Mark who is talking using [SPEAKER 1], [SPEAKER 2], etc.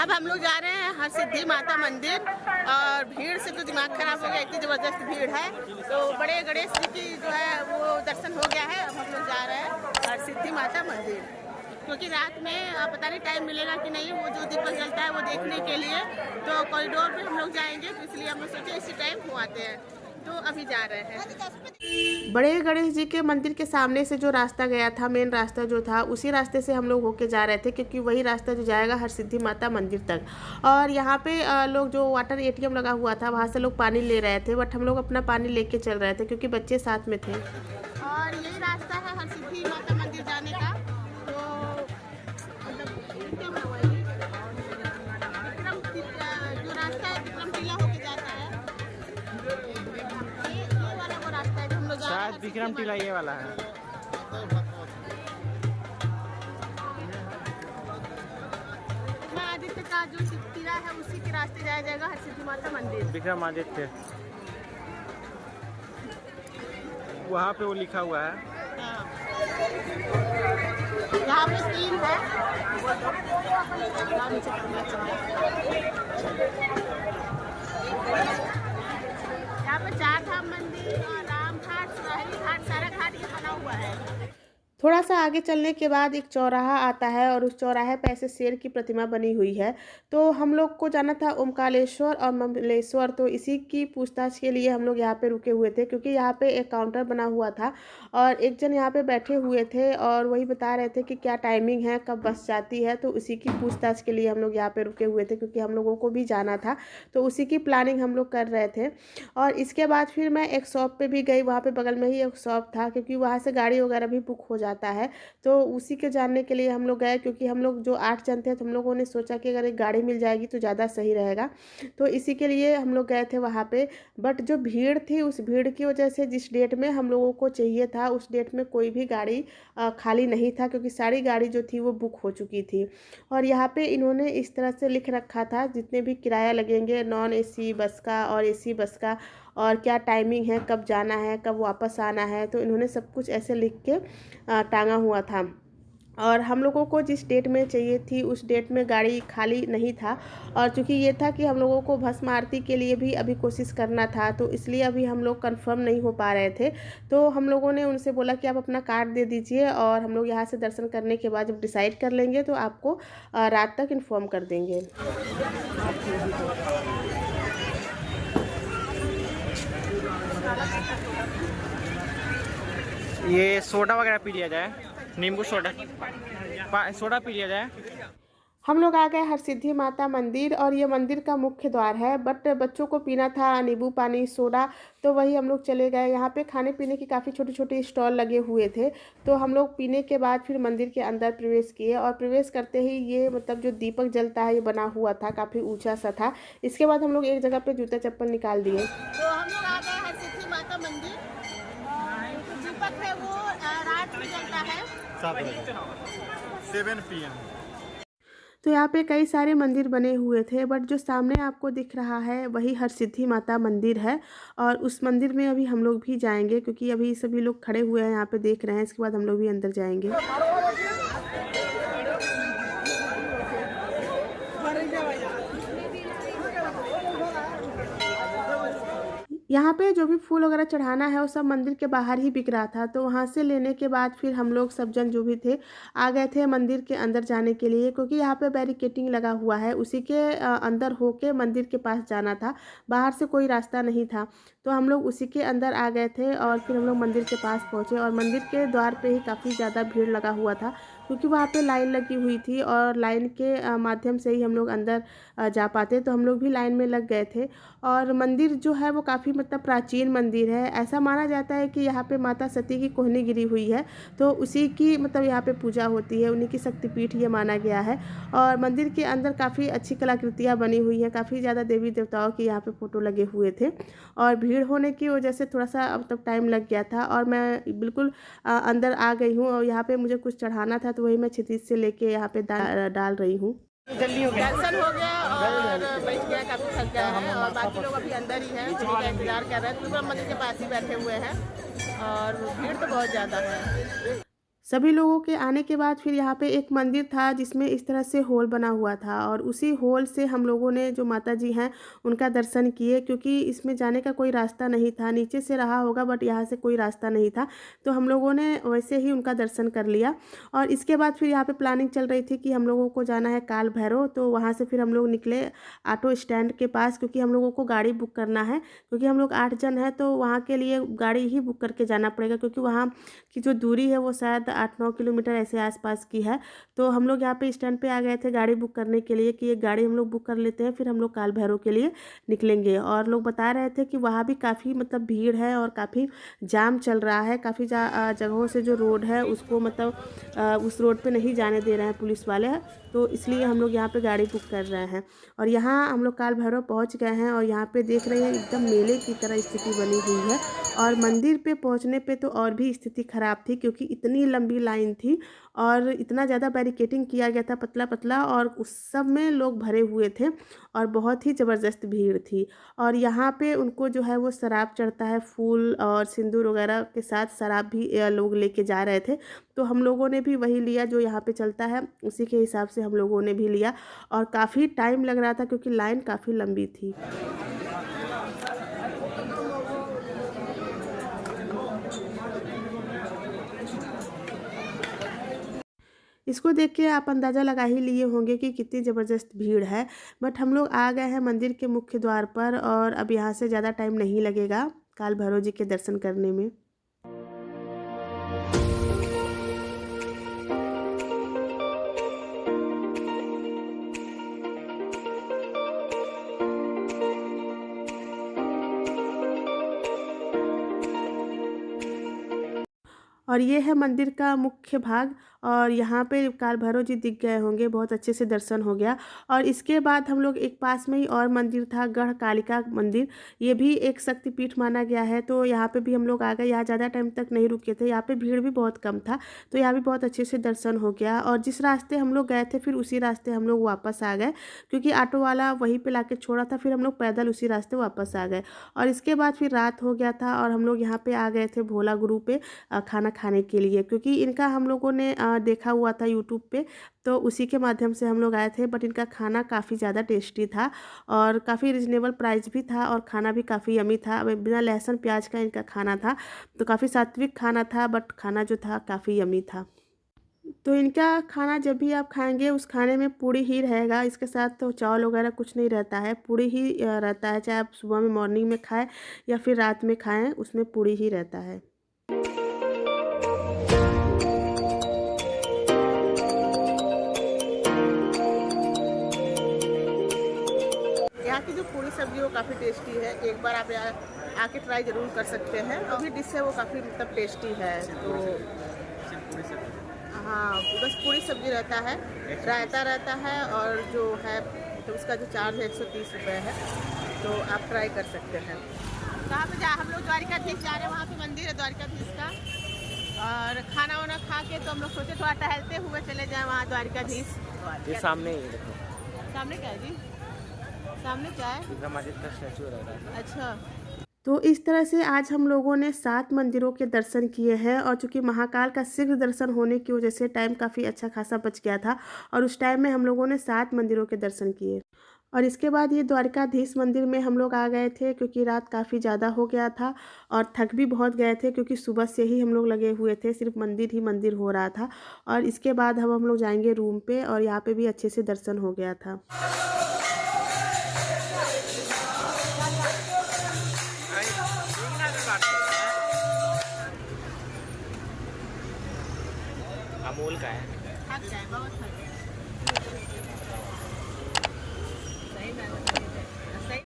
[SPEAKER 1] अब हम लोग जा रहे हैं हरसिद्धि माता मंदिर और भीड़ से तो दिमाग खराब हो गया, इतनी ज़बरदस्त भीड़ है। तो बड़े गणेश जी की जो है वो दर्शन हो गया है। अब हम लोग जा रहे हैं हरसिद्धि माता मंदिर, क्योंकि रात में पता नहीं टाइम मिलेगा कि नहीं, वो जो दीपक जलता है वो देखने के लिए तो कॉरिडोर पे हम लोग जाएंगे, तो इसलिए हम लोग सोचे इसी टाइम हो आते हैं, तो अभी जा रहे हैं। बड़े गणेश जी के मंदिर के सामने से जो रास्ता गया था, मेन रास्ता जो था, उसी रास्ते से हम लोग होके जा रहे थे, क्योंकि वही रास्ता जो जाएगा हरसिद्धि माता मंदिर तक। और यहाँ पे लोग जो वाटर एटीएम लगा हुआ था, वहाँ से लोग पानी ले रहे थे, बट हम लोग अपना पानी लेके चल रहे थे क्योंकि बच्चे साथ में थे। और यही रास्ता है हरसिद्धि माता मंदिर जाने का।
[SPEAKER 2] शायद विक्रम टीला ये वाला है।
[SPEAKER 1] आदित्य का जो टीला है उसी के रास्ते जाया जाएगा हरसिद्धि माता मंदिर।
[SPEAKER 2] विक्रम आदित्य वहाँ पे वो लिखा हुआ है।
[SPEAKER 1] यहाँ पे 3 है। यहाँ पे 4 धाम मंदिर और राम घाट, सुराही घाट, सारा घाट ये बना हुआ है। थोड़ा सा आगे चलने के बाद एक चौराहा आता है और उस चौराहे पे ऐसे शेर की प्रतिमा बनी हुई है। तो हम लोग को जाना था ओमकारेश्वर और ममलेश्वर, तो इसी की पूछताछ के लिए हम लोग यहाँ पे रुके हुए थे, क्योंकि यहाँ पे एक काउंटर बना हुआ था और एक जन यहाँ पे बैठे हुए थे और वही बता रहे थे कि क्या टाइमिंग है, कब बस जाती है। तो उसी की पूछताछ के लिए हम लोग यहाँ पे रुके हुए थे, क्योंकि हम लोगों को भी जाना था, तो उसी की प्लानिंग हम लोग कर रहे थे। और इसके बाद फिर मैं एक शॉप पे भी गई, वहाँ पे बगल में ही एक शॉप था, क्योंकि वहाँ से गाड़ी वगैरह भी बुक हो जाता है, तो उसी के जानने के लिए हम लोग गए। क्योंकि हम लोग जो 8 जन थे, तो हम लोगों ने सोचा कि अगर एक गाड़ी मिल जाएगी तो ज़्यादा सही रहेगा, तो इसी के लिए हम लोग गए थे वहाँ पे। बट जो भीड़ थी, उस भीड़ की वजह से जिस डेट में हम लोगों को चाहिए था, उस डेट में कोई भी गाड़ी खाली नहीं था, क्योंकि सारी गाड़ी जो थी वो बुक हो चुकी थी। और यहाँ पे इन्होंने इस तरह से लिख रखा था जितने भी किराया लगेंगे नॉन एसी बस का और एसी बस का, और क्या टाइमिंग है, कब जाना है, कब वापस आना है, तो इन्होंने सब कुछ ऐसे लिख के टांगा हुआ था। और हम लोगों को जिस डेट में चाहिए थी उस डेट में गाड़ी खाली नहीं था। और चूँकि ये था कि हम लोगों को भस्म आरती के लिए भी अभी कोशिश करना था, तो इसलिए अभी हम लोग कंफर्म नहीं हो पा रहे थे। तो हम लोगों ने उनसे बोला कि आप अपना कार्ड दे दीजिए और हम लोग यहाँ से दर्शन करने के बाद जब डिसाइड कर लेंगे तो आपको रात तक इन्फॉर्म कर देंगे।
[SPEAKER 2] ये सोडा वगैरह पी लिया जाए, नींबू सोडा सोडा पी लिया जाए।
[SPEAKER 1] हम लोग आ गए हरसिद्धि माता मंदिर और ये मंदिर का मुख्य द्वार है, बट बच्चों को पीना था नींबू पानी सोडा, तो वही हम लोग चले गए। यहाँ पे खाने पीने की काफ़ी छोटे छोटे स्टॉल लगे हुए थे, तो हम लोग पीने के बाद फिर मंदिर के अंदर प्रवेश किए। और प्रवेश करते ही ये मतलब जो दीपक जलता है ये बना हुआ था, काफ़ी ऊँचा सा था। इसके बाद हम लोग एक जगह पर जूता चप्पल निकाल दिए। तो हम लोग आ गए हरसिद्धि माता मंदिर। दीपक है वो रात में जलता है
[SPEAKER 2] 7 PM।
[SPEAKER 1] तो यहाँ पे कई सारे मंदिर बने हुए थे, बट जो सामने आपको दिख रहा है वही हरसिद्धि माता मंदिर है। और उस मंदिर में अभी हम लोग भी जाएंगे, क्योंकि अभी सभी लोग खड़े हुए हैं यहाँ पे देख रहे हैं। इसके बाद हम लोग भी अंदर जाएंगे। यहाँ पे जो भी फूल वगैरह चढ़ाना है वो सब मंदिर के बाहर ही बिक रहा था, तो वहाँ से लेने के बाद फिर हम लोग सब जन जो भी थे आ गए थे मंदिर के अंदर जाने के लिए, क्योंकि यहाँ पे बैरिकेटिंग लगा हुआ है, उसी के अंदर होके मंदिर के पास जाना था, बाहर से कोई रास्ता नहीं था। तो हम लोग उसी के अंदर आ गए थे और फिर हम लोग मंदिर के पास पहुँचे। और मंदिर के द्वार पे ही काफ़ी ज़्यादा भीड़ लगा हुआ था, क्योंकि वहाँ पे लाइन लगी हुई थी और लाइन के माध्यम से ही हम लोग अंदर जा पाते, तो हम लोग भी लाइन में लग गए थे। और मंदिर जो है वो काफ़ी मतलब प्राचीन मंदिर है। ऐसा माना जाता है कि यहाँ पे माता सती की कोहनी गिरी हुई है, तो उसी की मतलब यहाँ पे पूजा होती है, उन्हीं की शक्तिपीठ ये माना गया है। और मंदिर के अंदर काफ़ी अच्छी कलाकृतियाँ बनी हुई हैं, काफ़ी ज़्यादा देवी देवताओं के यहाँ पे फ़ोटो लगे हुए थे। और भीड़ होने की वजह से थोड़ा सा मतलब टाइम लग गया था, और मैं बिल्कुल अंदर आ गई हूँ। और यहाँ पे मुझे कुछ चढ़ाना था, तो वही मैं क्षितिज से लेके यहाँ पे डाल रही हूँ।
[SPEAKER 2] जल्दी हो गया,
[SPEAKER 1] दर्शन हो गया और बैठ गया, काफ़ी थक गया है। और बाकी लोग अभी अंदर ही हैं, उन्हीं का इंतजार कर रहे हैं। तो मंदिर के पास ही बैठे हुए हैं और भीड़ तो बहुत ज़्यादा है। सभी लोगों के आने के बाद फिर यहाँ पे एक मंदिर था जिसमें इस तरह से होल बना हुआ था और उसी होल से हम लोगों ने जो माता जी हैं उनका दर्शन किए, क्योंकि इसमें जाने का कोई रास्ता नहीं था। नीचे से रहा होगा बट यहाँ से कोई रास्ता नहीं था, तो हम लोगों ने वैसे ही उनका दर्शन कर लिया। और इसके बाद फिर यहाँ पे प्लानिंग चल रही थी कि हम लोगों को जाना है काल भैरव, तो वहाँ से फिर हम लोग निकले ऑटो स्टैंड के पास, क्योंकि हम लोगों को गाड़ी बुक करना है, क्योंकि हम लोग 8 जन हैं तो वहाँ के लिए गाड़ी ही बुक करके जाना पड़ेगा, क्योंकि वहाँ की जो दूरी है वो शायद 8-9 किलोमीटर ऐसे आसपास की है। तो हम लोग यहाँ पे स्टैंड पे आ गए थे गाड़ी बुक करने के लिए कि एक गाड़ी हम लोग बुक कर लेते हैं, फिर हम लोग काल भैरव के लिए निकलेंगे। और लोग बता रहे थे कि वहाँ भी काफ़ी मतलब भीड़ है और काफ़ी जाम चल रहा है, काफ़ी जगहों से जो रोड है उसको मतलब उस रोड पे नहीं जाने दे रहे हैं पुलिस वाले, तो इसलिए हम लोग यहाँ पे गाड़ी बुक कर रहे हैं। और यहाँ हम लोग काल भैरव पहुँच गए हैं और यहाँ पे देख रहे हैं एकदम मेले की तरह स्थिति बनी हुई है। और मंदिर पे पहुँचने पे तो और भी स्थिति ख़राब थी, क्योंकि इतनी लंबी लाइन थी और इतना ज़्यादा बैरिकेटिंग किया गया था पतला पतला, और उस सब में लोग भरे हुए थे और बहुत ही ज़बरदस्त भीड़ थी। और यहाँ पे उनको जो है वो शराब चढ़ता है, फूल और सिंदूर वगैरह के साथ शराब भी लोग लेके जा रहे थे, तो हम लोगों ने भी वही लिया जो यहाँ पे चलता है, उसी के हिसाब से हम लोगों ने भी लिया। और काफ़ी टाइम लग रहा था क्योंकि लाइन काफ़ी लंबी थी। इसको देख के आप अंदाज़ा लगा ही लिए होंगे कि कितनी ज़बरदस्त भीड़ है। बट हम लोग आ गए हैं मंदिर के मुख्य द्वार पर और अब यहाँ से ज़्यादा टाइम नहीं लगेगा काल भैरव जी के दर्शन करने में। और ये है मंदिर का मुख्य भाग और यहाँ पे काल भैरव जी दिख गए होंगे, बहुत अच्छे से दर्शन हो गया। और इसके बाद हम लोग एक पास में ही और मंदिर था गढ़ कालिका मंदिर, ये भी एक शक्तिपीठ माना गया है, तो यहाँ पे भी हम लोग आ गए। यहाँ ज़्यादा टाइम तक नहीं रुके थे, यहाँ पे भीड़ भी बहुत कम था, तो यहाँ भी बहुत अच्छे से दर्शन हो गया। और जिस रास्ते हम लोग गए थे फिर उसी रास्ते हम लोग वापस आ गए, क्योंकि ऑटो वाला वहीं पर ला के छोड़ा था, फिर हम लोग पैदल उसी रास्ते वापस आ गए। और इसके बाद फिर रात हो गया था और हम लोग यहाँ पर आ गए थे भोला गुरु पे खाना खाने के लिए, क्योंकि इनका हम लोगों ने देखा हुआ था यूट्यूब पे, तो उसी के माध्यम से हम लोग आए थे। बट इनका खाना काफ़ी ज़्यादा टेस्टी था और काफ़ी रिजनेबल प्राइस भी था और खाना भी काफ़ी यमी था। बिना लहसुन प्याज का इनका खाना था, तो काफ़ी सात्विक खाना था, बट खाना जो था काफ़ी यमी था। तो इनका खाना जब भी आप खाएंगे उस खाने में पूड़ी ही रहेगा, इसके साथ तो चावल वगैरह कुछ नहीं रहता है, पूड़ी ही रहता है। चाहे आप सुबह में मॉर्निंग में खाएँ या फिर रात में खाएँ, उसमें पूड़ी ही रहता है। यहाँ की जो पूरी सब्जी वो काफ़ी टेस्टी है, एक बार आप यहाँ आके ट्राई ज़रूर कर सकते हैं। और भी डिश है वो काफ़ी मतलब टेस्टी है। तो हाँ, बस पूरी सब्जी रहता है, रायता रहता है और जो है तो उसका जो चार्ज है 130 रुपये है, तो आप ट्राई कर सकते हैं। कहाँ पे हम लोग द्वारिकाधीश जा रहे हैं, वहाँ पे मंदिर है द्वारिकाधीश का, और खाना वाना खा के तो हम लोग सोचे थोड़ा टहलते हुए चले जाएँ वहाँ द्वारिकाधीश।
[SPEAKER 2] ये सामने ही देखो,
[SPEAKER 1] सामने क्या है जी? सामने क्या है?
[SPEAKER 2] विक्रमादित्य का स्टैचू रहता है।
[SPEAKER 1] अच्छा, तो इस तरह से आज हम लोगों ने 7 मंदिरों के दर्शन किए हैं। और चूंकि महाकाल का शीघ्र दर्शन होने की वजह से टाइम काफ़ी अच्छा खासा बच गया था और उस टाइम में हम लोगों ने 7 मंदिरों के दर्शन किए। और इसके बाद ये द्वारिकाधीश मंदिर में हम लोग आ गए थे, क्योंकि रात काफ़ी ज़्यादा हो गया था और थक भी बहुत गए थे, क्योंकि सुबह से ही हम लोग लगे हुए थे, सिर्फ मंदिर ही मंदिर हो रहा था। और इसके बाद हम लोग जाएंगे रूम पे, और यहाँ पे भी अच्छे से दर्शन हो गया था।
[SPEAKER 2] अमूल का है।
[SPEAKER 1] थक जाए बहुत।